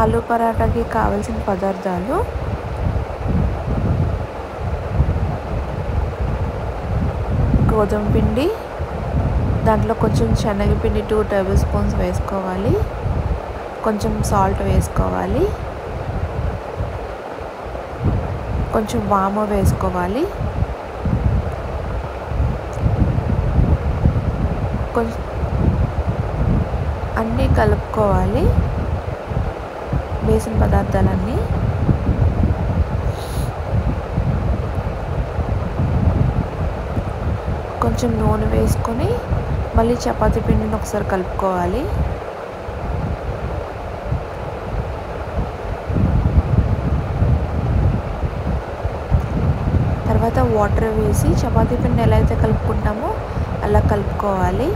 ఆలు పరాటాకి కావాల్సిన పదార్థాలు: గోధుమ పిండి, దాంట్లో కొంచెం శనగపిండి 2 టేబుల్ స్పూన్స్ వేసుకోవాలి, కొంచెం సాల్ట్ వేసుకోవాలి, కొంచెం వాము వేసుకోవాలి, కొంచెం అన్నీ కలుపుకోవాలి. వేసిన పదార్థాలన్నీ కొంచెం నూనె వేసుకొని మళ్ళీ చపాతీ పిండిని ఒకసారి కలుపుకోవాలి. తర్వాత వాటర్ వేసి చపాతీ పిండి ఎలా అయితే కలుపుకుంటామో అలా కలుపుకోవాలి.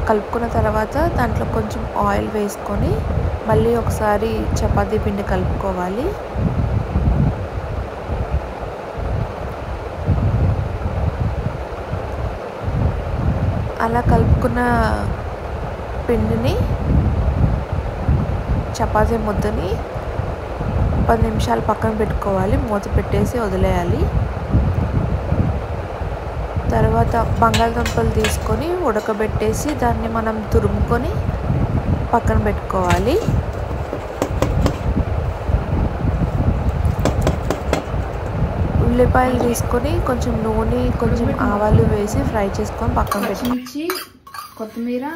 కలుపుకున్న తర్వాత దాంట్లో కొంచెం ఆయిల్ వేసుకొని మళ్ళీ ఒకసారి చపాతీ పిండి కలుపుకోవాలి. అలా కలుపుకున్న పిండిని చపాతీ ముద్దని 10 నిమిషాలు పక్కన పెట్టుకోవాలి. మూత పెట్టేసి వదిలేయాలి. తర్వాత బంగాళదుంపలు తీసుకొని ఉడకబెట్టేసి దాన్ని మనం తురుముకొని పక్కన పెట్టుకోవాలి. ఉల్లిపాయలు తీసుకొని కొంచెం నూనె, కొంచెం ఆవాలు వేసి ఫ్రై చేసుకొని పక్కన పచ్చిమిర్చి, కొత్తిమీర,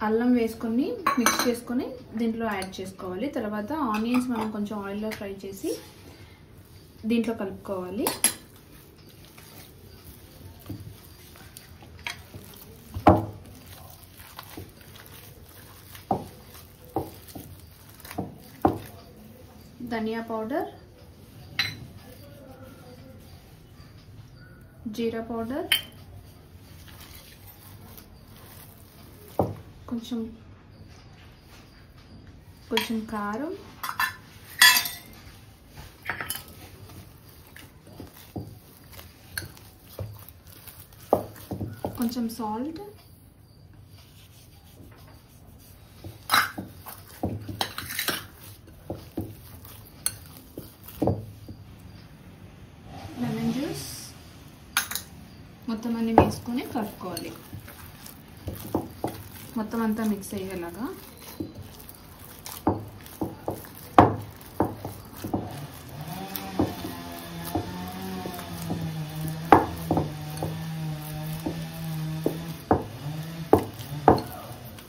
అల్లం వేసుకొని మిక్స్ చేసుకొని దీంట్లో యాడ్ చేసుకోవాలి. తర్వాత ఆనియన్స్ మనం కొంచెం ఆయిల్లో ఫ్రై చేసి దీంట్లో కలుపుకోవాలి. ధనియా పౌడర్, జీరా పౌడర్, కొంచెం కారం, కొంచెం సాల్ట్, లెమన్ జ్యూస్ మొత్తం అన్ని వేసుకొని కలుపుకోవాలి. మొత్తం అంతా మిక్స్ అయ్యేలాగా.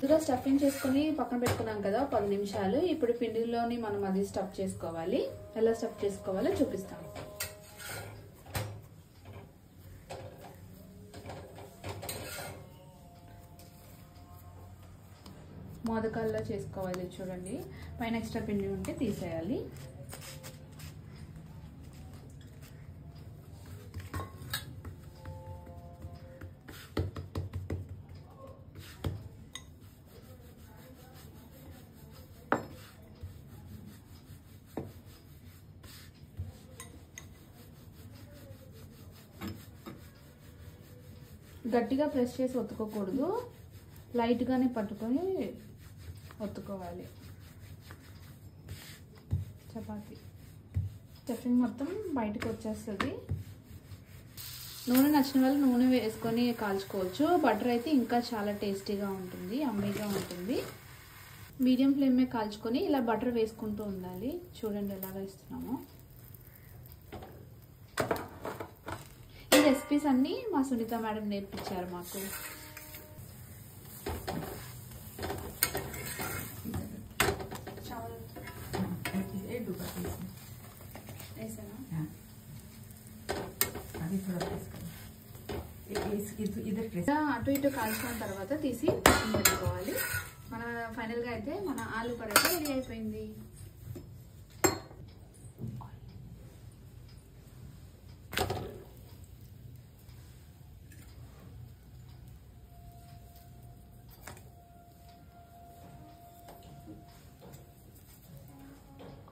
ఇలా స్టఫింగ్ చేసుకొని పక్కన పెట్టుకున్నాం కదా 10 నిమిషాలు. ఇప్పుడు పిండిలోని మనం అది స్టఫ్ చేసుకోవాలి. ఎలా స్టఫ్ చేసుకోవాలో చూపిస్తాను. మోదకాల్లో చేసుకోవాలి. చూడండి, పైన ఎక్స్ట్రా పిండి ఉంటే తీసేయాలి. గట్టిగా ప్రెస్ చేసి ఒత్తుకోకూడదు, లైట్గానే పట్టుకొని ఒత్తుకోవాలి. చపాతీ స్టఫింగ్ మొత్తం బయటకు వచ్చేస్తుంది. నూనె నచ్చిన వాళ్ళు నూనె వేసుకొని కాల్చుకోవచ్చు. బటర్ అయితే ఇంకా చాలా టేస్టీగా ఉంటుంది, యమ్మీగా ఉంటుంది. మీడియం ఫ్లేమ్ మీద కాల్చుకొని ఇలా బటర్ వేసుకుంటూ ఉండాలి. చూడండి ఎలా వేస్తున్నామో. ఈ రెసిపీస్ అన్నీ మా సునీత మేడం నేర్పించారు మాకు. అటు ఇటు కాల్చుకున్న తర్వాత తీసి పెట్టుకోవాలి. మన ఫైనల్గా అయితే మన ఆలు పరాటా రెడీ అయిపోయింది.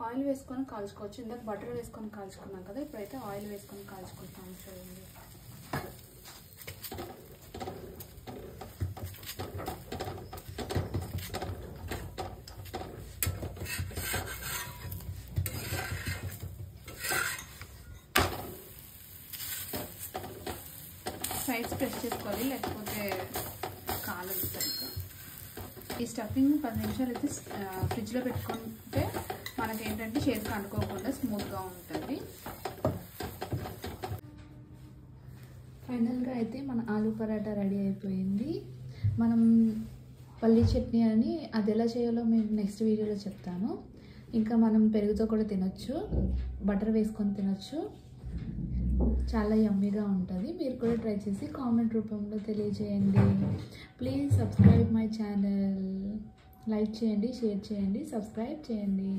ఆయిల్ వేసుకొని కాల్చుకోవచ్చు. ఇందాక బటర్ వేసుకొని కాల్చుకున్నాం కదా, ఇప్పుడైతే ఆయిల్ వేసుకొని కాల్చుకుంటాము. చూడండి, ప్రెస్ చేసుకోవాలి, లేకపోతే కాలదు సరిగ్గా. ఈ స్టఫింగ్ 10 నిమిషాలు అయితే ఫ్రిడ్జ్లో పెట్టుకుంటే మనకేంటంటే చేతికి అంటుకోకుండా స్మూత్గా ఉంటుంది. ఫైనల్గా అయితే మన ఆలూ పరాటా రెడీ అయిపోయింది. మనం పల్లీ చట్నీ అని అది ఎలా చేయాలో మేము నెక్స్ట్ వీడియోలో చెప్తాను. ఇంకా మనం పెరుగుతో కూడా తినొచ్చు, బటర్ వేసుకొని తినొచ్చు, చాలా యమ్మీగా ఉంటుంది. మీరు కూడా ట్రై చేసి కామెంట్ రూపంలో తెలియజేయండి. Please subscribe my channel. Like చేయండి, షేర్ చేయండి, సబ్స్క్రైబ్ చేయండి.